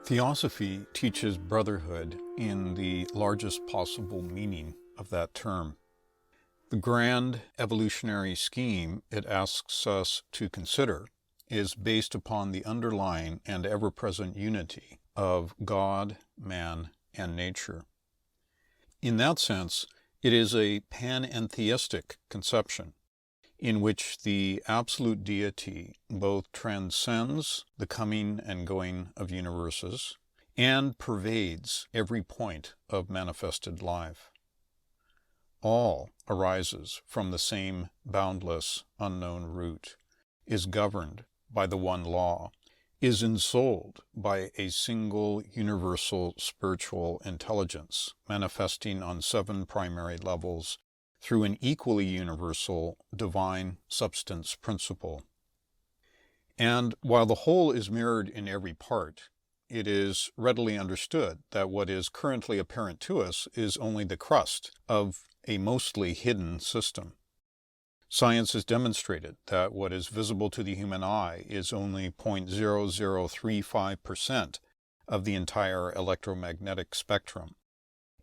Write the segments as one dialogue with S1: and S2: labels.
S1: Theosophy teaches brotherhood in the largest possible meaning of that term. The grand evolutionary scheme it asks us to consider is based upon the underlying and ever-present unity of God, man, and nature. In that sense, it is a panentheistic conception in which the absolute deity both transcends the coming and going of universes and pervades every point of manifested life. All arises from the same boundless, unknown root, is governed by the one law, is ensouled by a single universal spiritual intelligence manifesting on 7 primary levels through an equally universal divine substance principle. And while the whole is mirrored in every part, it is readily understood that what is currently apparent to us is only the crust of a mostly hidden system. Science has demonstrated that what is visible to the human eye is only 0.0035% of the entire electromagnetic spectrum,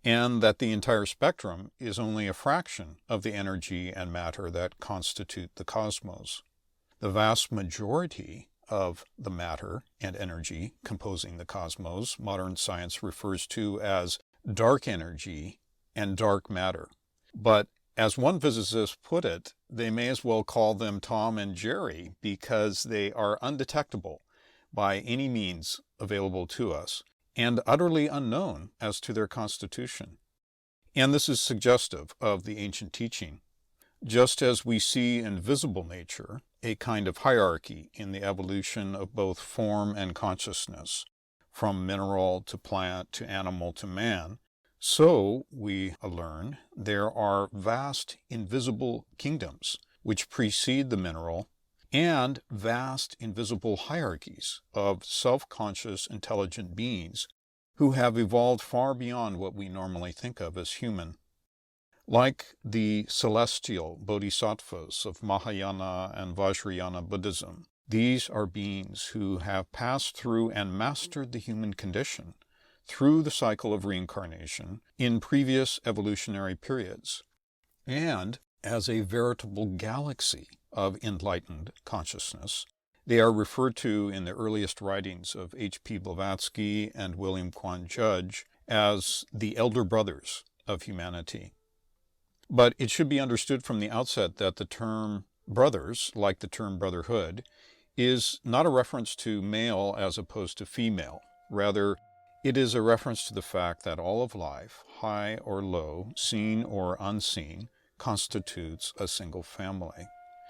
S1: and that the entire spectrum is only a fraction of the energy and matter that constitute the cosmos. The vast majority of the matter and energy composing the cosmos, modern science refers to as dark energy and dark matter. But as one physicist put it, they may as well call them Tom and Jerry because they are undetectable by any means available to us, and utterly unknown as to their constitution. And this is suggestive of the ancient teaching. Just as we see in visible nature a kind of hierarchy in the evolution of both form and consciousness, from mineral to plant to animal to man, so, we learn, there are vast invisible kingdoms which precede the mineral, and vast invisible hierarchies of self-conscious intelligent beings who have evolved far beyond what we normally think of as human. Like the celestial bodhisattvas of Mahayana and Vajrayana Buddhism, these are beings who have passed through and mastered the human condition through the cycle of reincarnation in previous evolutionary periods, and as a veritable galaxy of enlightened consciousness. They are referred to in the earliest writings of H.P. Blavatsky and William Quan Judge as the elder brothers of humanity. But it should be understood from the outset that the term brothers, like the term brotherhood, is not a reference to male as opposed to female. Rather, it is a reference to the fact that all of life, high or low, seen or unseen, constitutes a single family.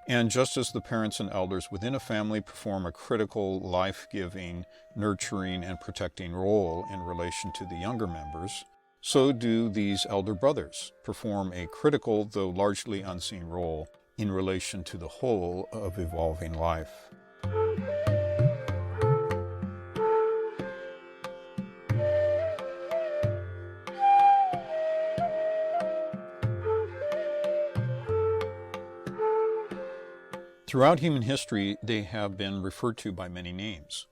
S1: And just as the parents and elders within a family perform a critical, life-giving, nurturing, and protecting role in relation to the younger members, so do these elder brothers perform a critical, though largely unseen role in relation to the whole of evolving life. Throughout human history, they have been referred to by many names.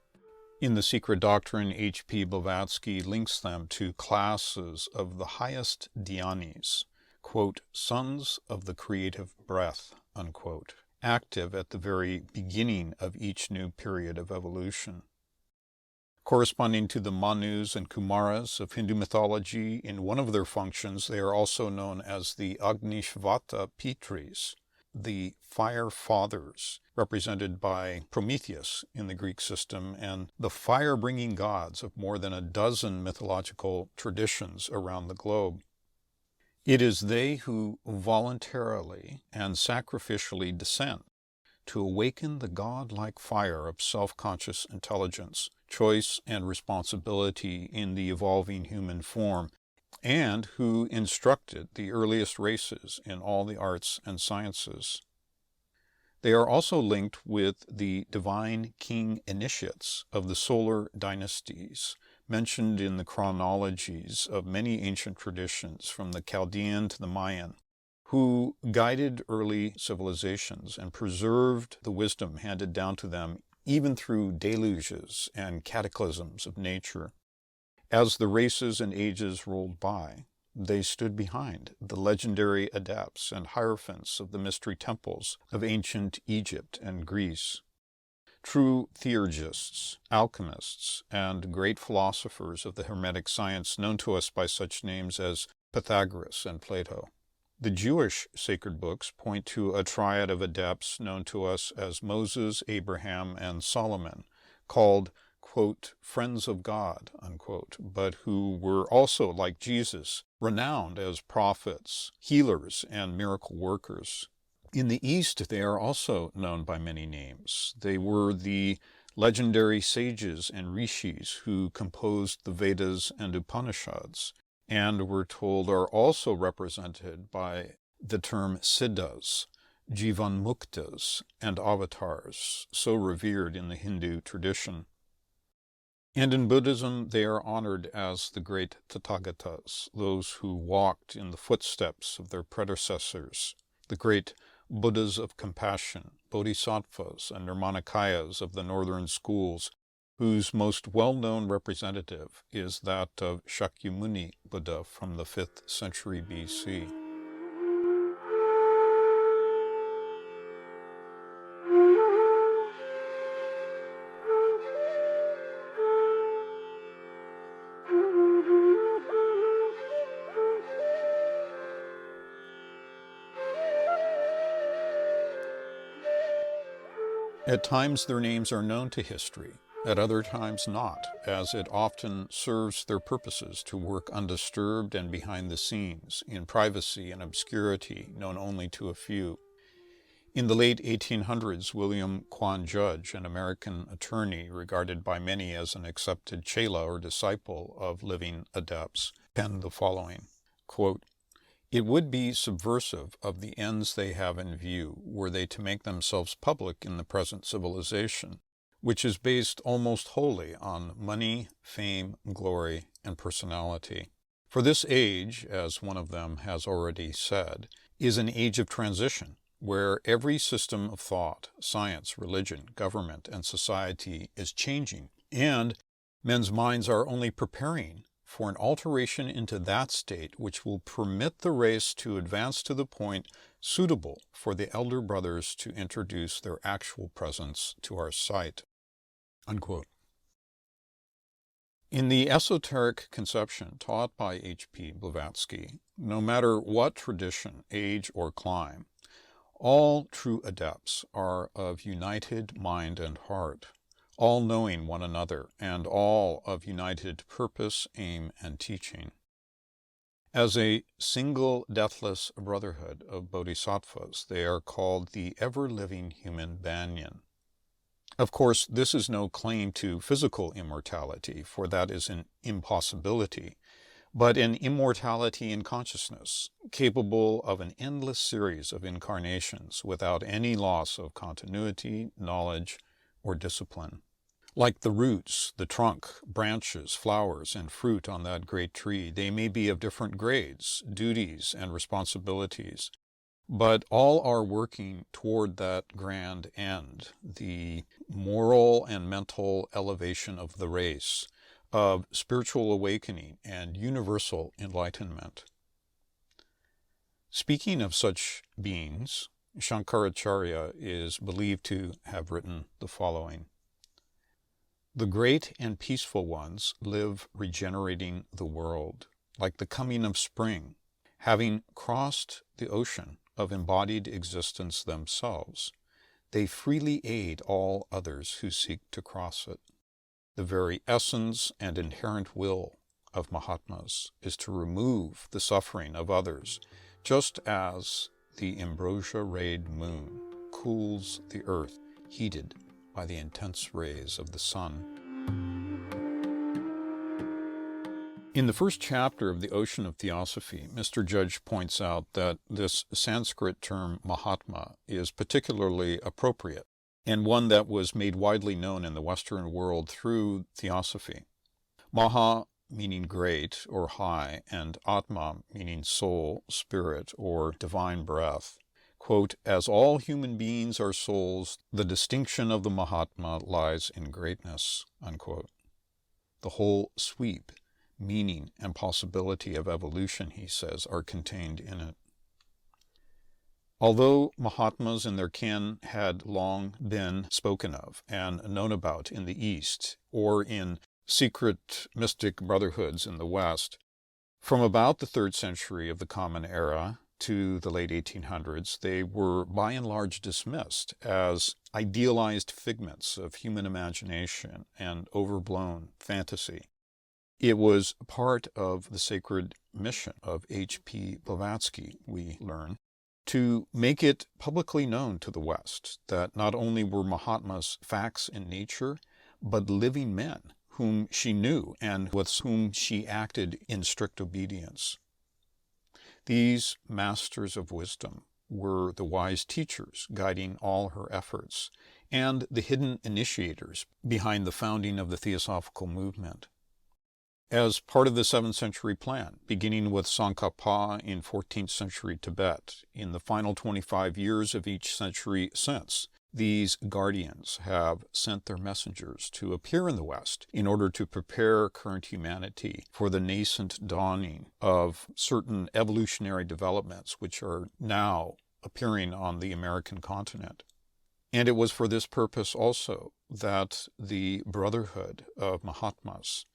S1: In The Secret Doctrine, H.P. Blavatsky links them to classes of the highest dhyanis, quote, sons of the creative breath, unquote, active at the very beginning of each new period of evolution. Corresponding to the Manus and Kumaras of Hindu mythology, in one of their functions, they are also known as the Agnishvata Pitris, the fire fathers, represented by Prometheus in the Greek system, and the fire-bringing gods of more than a dozen mythological traditions around the globe. It is they who voluntarily and sacrificially descend to awaken the god-like fire of self-conscious intelligence, choice, and responsibility in the evolving human form, and who instructed the earliest races in all the arts and sciences. They are also linked with the divine king initiates of the solar dynasties, mentioned in the chronologies of many ancient traditions from the Chaldean to the Mayan, who guided early civilizations and preserved the wisdom handed down to them even through deluges and cataclysms of nature. As the races and ages rolled by, they stood behind the legendary adepts and hierophants of the mystery temples of ancient Egypt and Greece. True theurgists, alchemists, and great philosophers of the Hermetic science known to us by such names as Pythagoras and Plato. The Jewish sacred books point to a triad of adepts known to us as Moses, Abraham, and Solomon, called, quote, friends of God, unquote, but who were also, like Jesus, renowned as prophets, healers, and miracle workers. In the East, they are also known by many names. They were the legendary sages and rishis who composed the Vedas and Upanishads, and we're told are also represented by the term siddhas, jivanmuktas, and avatars, so revered in the Hindu tradition. And in Buddhism, they are honored as the great Tathagatas, those who walked in the footsteps of their predecessors, the great Buddhas of compassion, Bodhisattvas, and Nirmanakayas of the northern schools, whose most well-known representative is that of Shakyamuni Buddha from the 5th century BC. At times their names are known to history, at other times not, as it often serves their purposes to work undisturbed and behind the scenes, in privacy and obscurity known only to a few. In the late 1800s, William Quan Judge, an American attorney regarded by many as an accepted chela or disciple of living adepts, penned the following, quote, it would be subversive of the ends they have in view were they to make themselves public in the present civilization, which is based almost wholly on money, fame, glory, and personality. For this age, as one of them has already said, is an age of transition, where every system of thought, science, religion, government, and society is changing, and men's minds are only preparing for an alteration into that state which will permit the race to advance to the point suitable for the elder brothers to introduce their actual presence to our sight. Unquote. In the esoteric conception taught by H.P. Blavatsky, no matter what tradition, age, or clime, all true adepts are of united mind and heart, all knowing one another, and all of united purpose, aim, and teaching. As a single deathless brotherhood of bodhisattvas, they are called the ever-living human banyan. Of course, this is no claim to physical immortality, for that is an impossibility, but an immortality in consciousness, capable of an endless series of incarnations without any loss of continuity, knowledge, or discipline. Like the roots, the trunk, branches, flowers, and fruit on that great tree, they may be of different grades, duties, and responsibilities, but all are working toward that grand end, the moral and mental elevation of the race, of spiritual awakening and universal enlightenment. Speaking of such beings, Shankaracharya is believed to have written the following. The great and peaceful ones live regenerating the world, like the coming of spring, having crossed the ocean of embodied existence themselves. They freely aid all others who seek to cross it. The very essence and inherent will of Mahatmas is to remove the suffering of others, just as the ambrosia-rayed moon cools the earth heated by the intense rays of the sun. In the first chapter of The Ocean of Theosophy, Mr. Judge points out that this Sanskrit term Mahatma is particularly appropriate, and one that was made widely known in the Western world through Theosophy. Maha meaning great or high, and Atma meaning soul, spirit, or divine breath. quote, "As all human beings are souls, the distinction of the Mahatma lies in greatness," unquote. The whole sweep, meaning, and possibility of evolution, he says, are contained in it. Although Mahatmas and their kin had long been spoken of and known about in the East, or in secret mystic brotherhoods in the West, from about the 3rd century of the Common Era to the late 1800s, they were by and large dismissed as idealized figments of human imagination and overblown fantasy. It was part of the sacred mission of H.P. Blavatsky, we learn, to make it publicly known to the West that not only were Mahatmas facts in nature, but living men whom she knew and with whom she acted in strict obedience. These masters of wisdom were the wise teachers guiding all her efforts and the hidden initiators behind the founding of the Theosophical movement. As part of the 7th century plan, beginning with Tsongkhapa in 14th century Tibet, in the final 25 years of each century since, these guardians have sent their messengers to appear in the West in order to prepare current humanity for the nascent dawning of certain evolutionary developments which are now appearing on the American continent. And it was for this purpose also that the Brotherhood of Mahatmas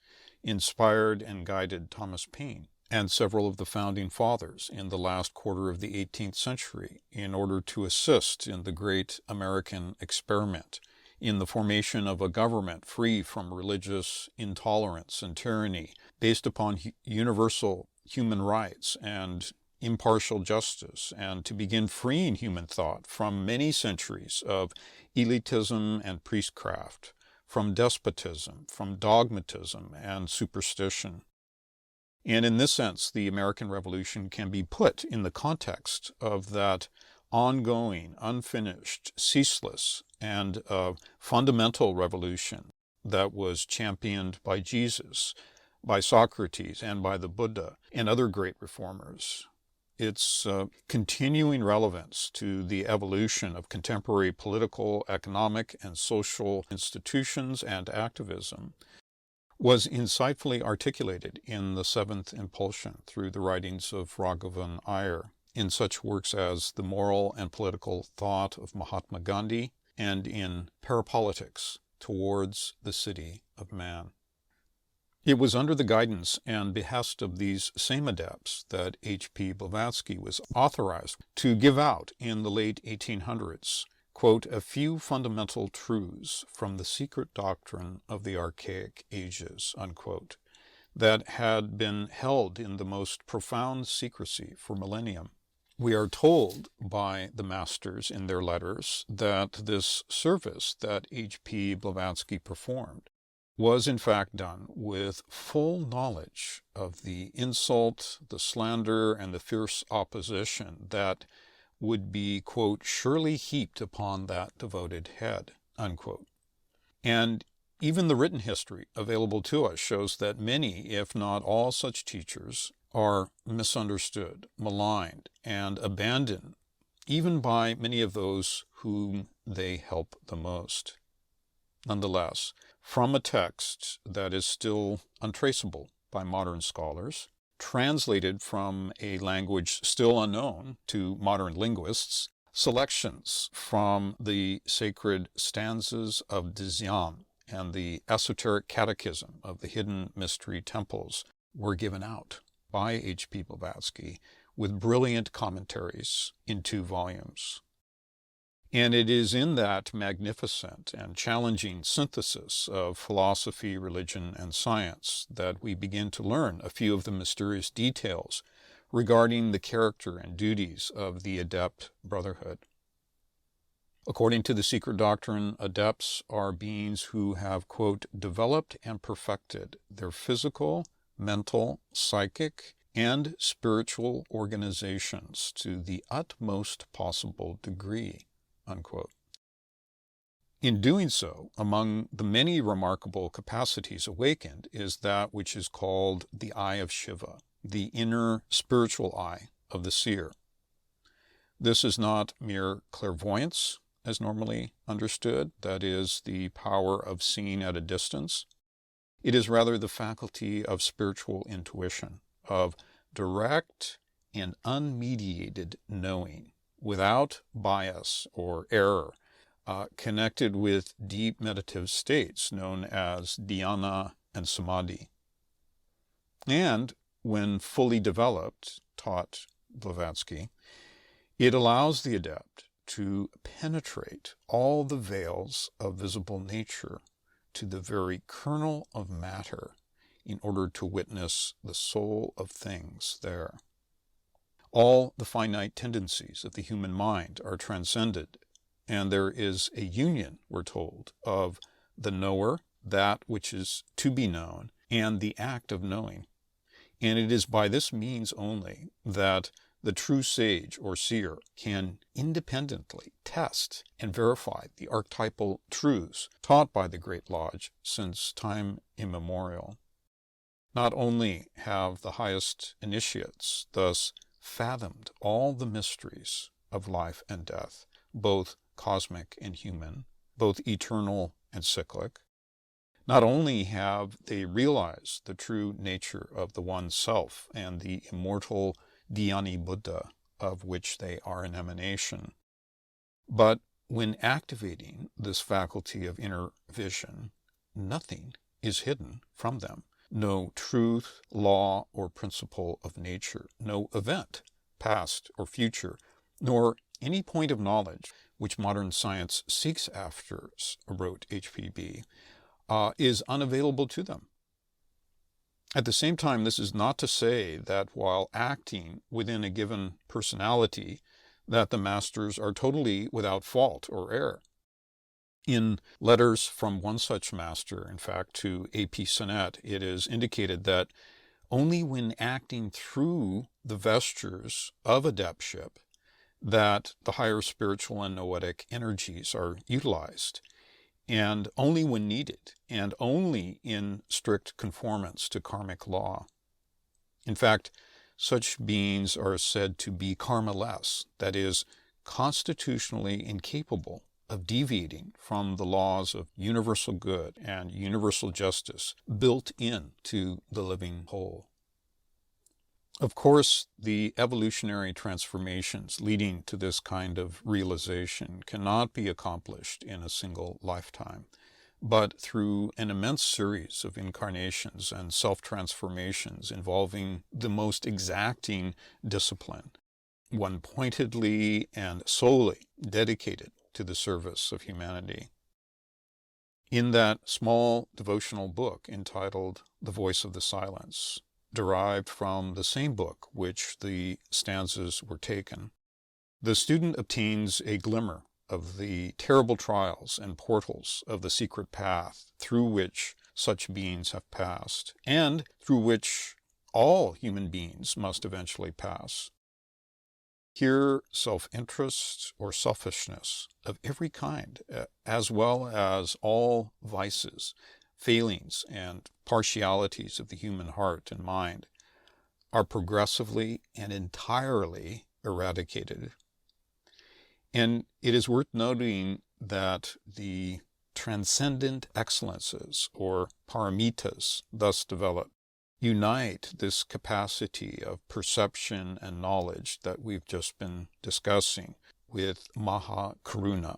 S1: inspired and guided Thomas Paine and several of the founding fathers in the last quarter of the 18th century in order to assist in the great American experiment in the formation of a government free from religious intolerance and tyranny, based upon universal human rights and impartial justice, and to begin freeing human thought from many centuries of elitism and priestcraft, from despotism, from dogmatism and superstition. And in this sense, the American Revolution can be put in the context of that ongoing, unfinished, ceaseless, and fundamental revolution that was championed by Jesus, by Socrates, and by the Buddha, and other great reformers. Its continuing relevance to the evolution of contemporary political, economic, and social institutions and activism was insightfully articulated in the Seventh Impulsion through the writings of Raghavan Iyer in such works as The Moral and Political Thought of Mahatma Gandhi and in Parapolitics Towards the City of Man. It was under the guidance and behest of these same adepts that H.P. Blavatsky was authorized to give out in the late 1800s, quote, "a few fundamental truths from the secret doctrine of the archaic ages," unquote, that had been held in the most profound secrecy for millennium. We are told by the masters in their letters that this service that H.P. Blavatsky performed was in fact done with full knowledge of the insult, the slander, and the fierce opposition that would be, quote, "surely heaped upon that devoted head," unquote. And even the written history available to us shows that many, if not all such teachers, are misunderstood, maligned, and abandoned, even by many of those whom they help the most. Nonetheless, from a text that is still untraceable by modern scholars, translated from a language still unknown to modern linguists, selections from the sacred stanzas of Dzyan and the esoteric catechism of the hidden mystery temples were given out by H.P. Blavatsky with brilliant commentaries in 2 volumes. And it is in that magnificent and challenging synthesis of philosophy, religion, and science that we begin to learn a few of the mysterious details regarding the character and duties of the Adept Brotherhood. According to the secret doctrine, adepts are beings who have, quote, "developed and perfected their physical, mental, psychic, and spiritual organizations to the utmost possible degree," unquote. In doing so, among the many remarkable capacities awakened is that which is called the eye of Shiva, the inner spiritual eye of the seer. This is not mere clairvoyance, as normally understood, that is, the power of seeing at a distance. It is rather the faculty of spiritual intuition, of direct and unmediated knowing, without bias or error, connected with deep meditative states known as dhyana and samadhi. And when fully developed, taught Blavatsky, it allows the adept to penetrate all the veils of visible nature to the very kernel of matter in order to witness the soul of things there. All the finite tendencies of the human mind are transcended, and there is a union, we're told, of the knower, that which is to be known, and the act of knowing. And it is by this means only that the true sage or seer can independently test and verify the archetypal truths taught by the Great Lodge since time immemorial. Not only have the highest initiates thus fathomed all the mysteries of life and death, both cosmic and human, both eternal and cyclic, not only have they realized the true nature of the One Self and the immortal Dhyani Buddha of which they are an emanation, but when activating this faculty of inner vision, nothing is hidden from them. No truth, law, or principle of nature, no event, past or future, nor any point of knowledge which modern science seeks after, wrote HPB, is unavailable to them. At the same time, this is not to say that while acting within a given personality, that the masters are totally without fault or error. In letters from one such master, in fact, to A.P. Sinnett, it is indicated that only when acting through the vestures of adeptship that the higher spiritual and noetic energies are utilized, and only when needed, and only in strict conformance to karmic law. In fact, such beings are said to be karma-less, that is, constitutionally incapable of deviating from the laws of universal good and universal justice built into the living whole. Of course, the evolutionary transformations leading to this kind of realization cannot be accomplished in a single lifetime, but through an immense series of incarnations and self-transformations involving the most exacting discipline, one pointedly and solely dedicated to the service of humanity. In that small devotional book entitled The Voice of the Silence, derived from the same book which the stanzas were taken, the student obtains a glimmer of the terrible trials and portals of the secret path through which such beings have passed, and through which all human beings must eventually pass. Here, self-interest or selfishness of every kind, as well as all vices, failings, and partialities of the human heart and mind, are progressively and entirely eradicated. And it is worth noting that the transcendent excellences, or paramitas, thus developed, unite this capacity of perception and knowledge that we've just been discussing with Maha Karuna,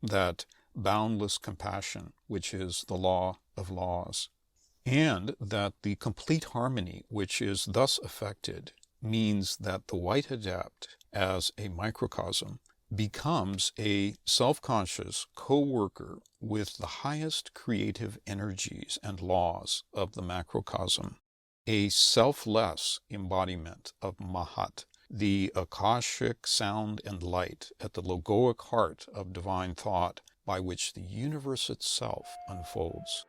S1: that boundless compassion which is the law of laws, and that the complete harmony which is thus effected means that the white adept, as a microcosm, becomes a self-conscious co-worker with the highest creative energies and laws of the macrocosm, a selfless embodiment of Mahat, the Akashic sound and light at the logoic heart of divine thought by which the universe itself unfolds.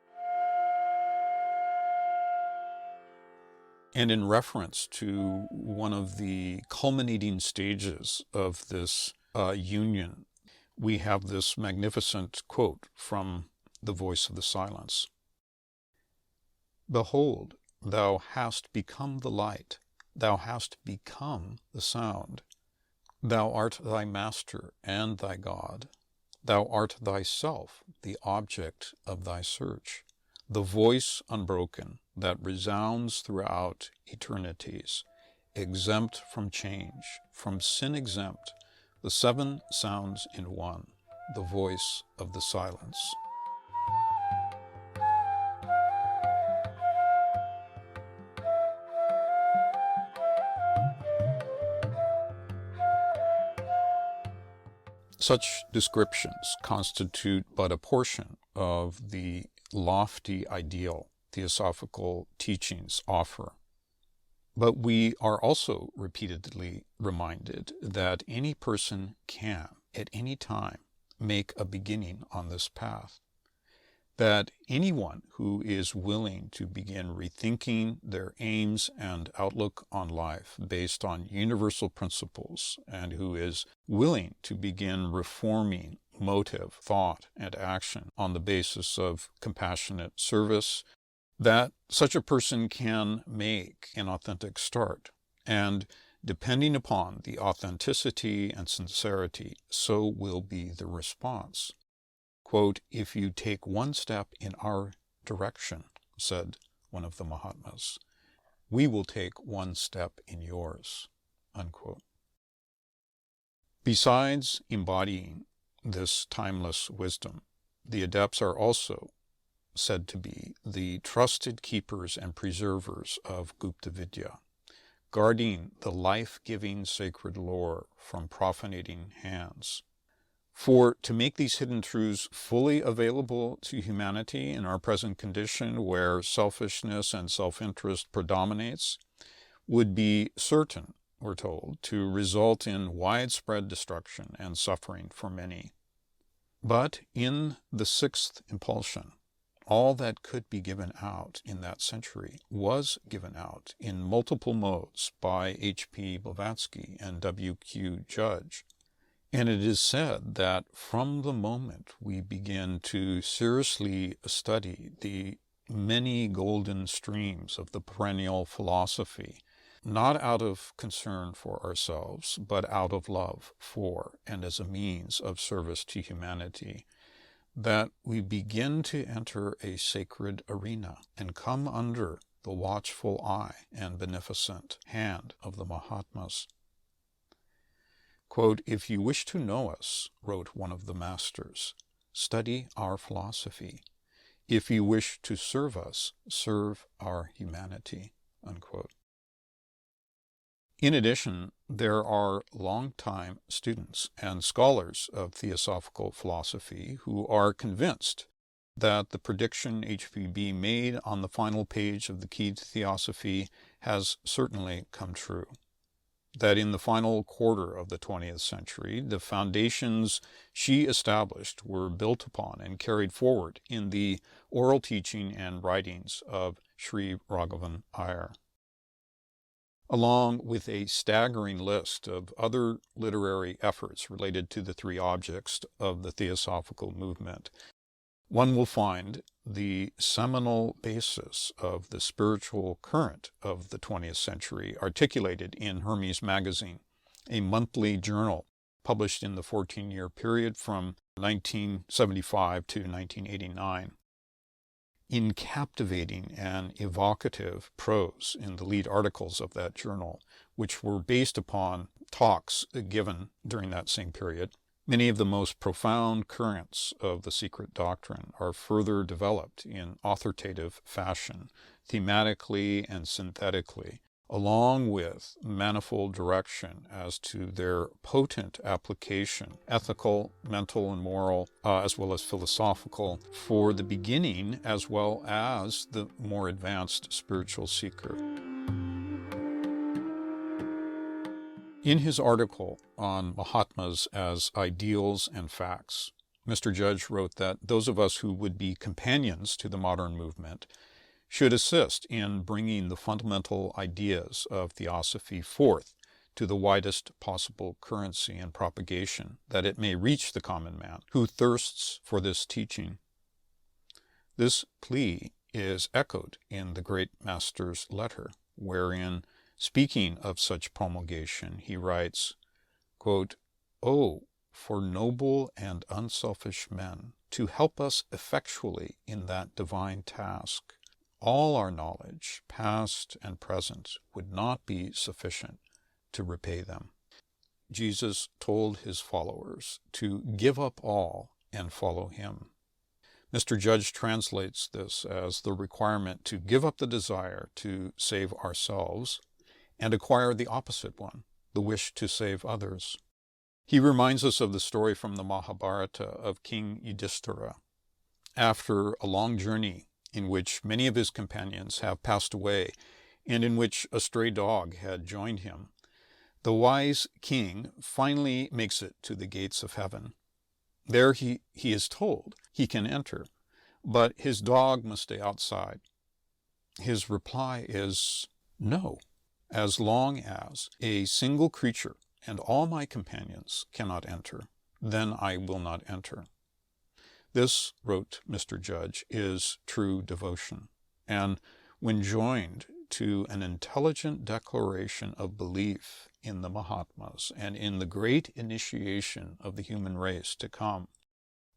S1: And in reference to one of the culminating stages of this union, we have this magnificent quote from The Voice of the Silence. "Behold, thou hast become the light, thou hast become the sound. Thou art thy master and thy God. Thou art thyself the object of thy search, the voice unbroken that resounds throughout eternities, exempt from change, from sin exempt, the seven sounds in one, the voice of the silence. Such descriptions constitute but a portion of the lofty ideal theosophical teachings offer. But we are also repeatedly reminded that any person can, at any time, make a beginning on this path. That anyone who is willing to begin rethinking their aims and outlook on life based on universal principles, and who is willing to begin reforming motive, thought, and action on the basis of compassionate service, that such a person can make an authentic start. And depending upon the authenticity and sincerity, so will be the response. Quote, "If you take one step in our direction," said one of the Mahatmas, "we will take one step in yours." Unquote. Besides embodying this timeless wisdom, the adepts are also said to be the trusted keepers and preservers of Gupta Vidya, guarding the life-giving sacred lore from profanating hands. For to make these hidden truths fully available to humanity in our present condition, where selfishness and self-interest predominates, would be certain, we're told, to result in widespread destruction and suffering for many. But in the sixth impulsion, all that could be given out in that century was given out in multiple modes by H.P. Blavatsky and W.Q. Judge. And it is said that from the moment we begin to seriously study the many golden streams of the perennial philosophy, not out of concern for ourselves, but out of love for and as a means of service to humanity, that we begin to enter a sacred arena and come under the watchful eye and beneficent hand of the Mahatmas. Quote, "If you wish to know us," wrote one of the masters, "study our philosophy. If you wish to serve us, serve our humanity." Unquote. In addition, there are long-time students and scholars of theosophical philosophy who are convinced that the prediction HPB made on the final page of the Key to Theosophy has certainly come true. That in the final quarter of the 20th century, the foundations she established were built upon and carried forward in the oral teaching and writings of Sri Raghavan Iyer. Along with a staggering list of other literary efforts related to the three objects of the Theosophical movement, one will find the seminal basis of the spiritual current of the 20th century articulated in Hermes Magazine, a monthly journal published in the 14-year period from 1975 to 1989. In captivating and evocative prose in the lead articles of that journal, which were based upon talks given during that same period, many of the most profound currents of the secret doctrine are further developed in authoritative fashion, thematically and synthetically, along with manifold direction as to their potent application, ethical, mental, and moral, as well as philosophical, for the beginning as well as the more advanced spiritual seeker. In his article on Mahatmas as ideals and facts, Mr. Judge wrote that those of us who would be companions to the modern movement should assist in bringing the fundamental ideas of theosophy forth to the widest possible currency and propagation, that it may reach the common man who thirsts for this teaching. This plea is echoed in the great master's letter, wherein, speaking of such promulgation, he writes, quote, "Oh, for noble and unselfish men to help us effectually in that divine task. All our knowledge, past and present, would not be sufficient to repay them." Jesus told his followers to give up all and follow him. Mr. Judge translates this as the requirement to give up the desire to save ourselves and acquire the opposite one, the wish to save others. He reminds us of the story from the Mahabharata of King Yudhishthira. After a long journey in which many of his companions have passed away and in which a stray dog had joined him, the wise king finally makes it to the gates of heaven. There he is told he can enter, but his dog must stay outside. His reply is, "No, as long as a single creature and all my companions cannot enter, then I will not enter." This, wrote Mr. Judge, is true devotion, and when joined to an intelligent declaration of belief in the Mahatmas and in the great initiation of the human race to come,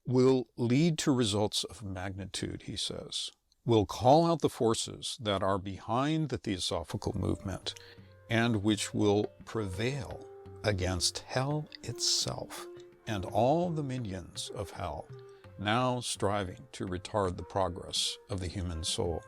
S1: will lead to results of magnitude, he says, will call out the forces that are behind the Theosophical movement and which will prevail against hell itself and all the minions of hell, now striving to retard the progress of the human soul.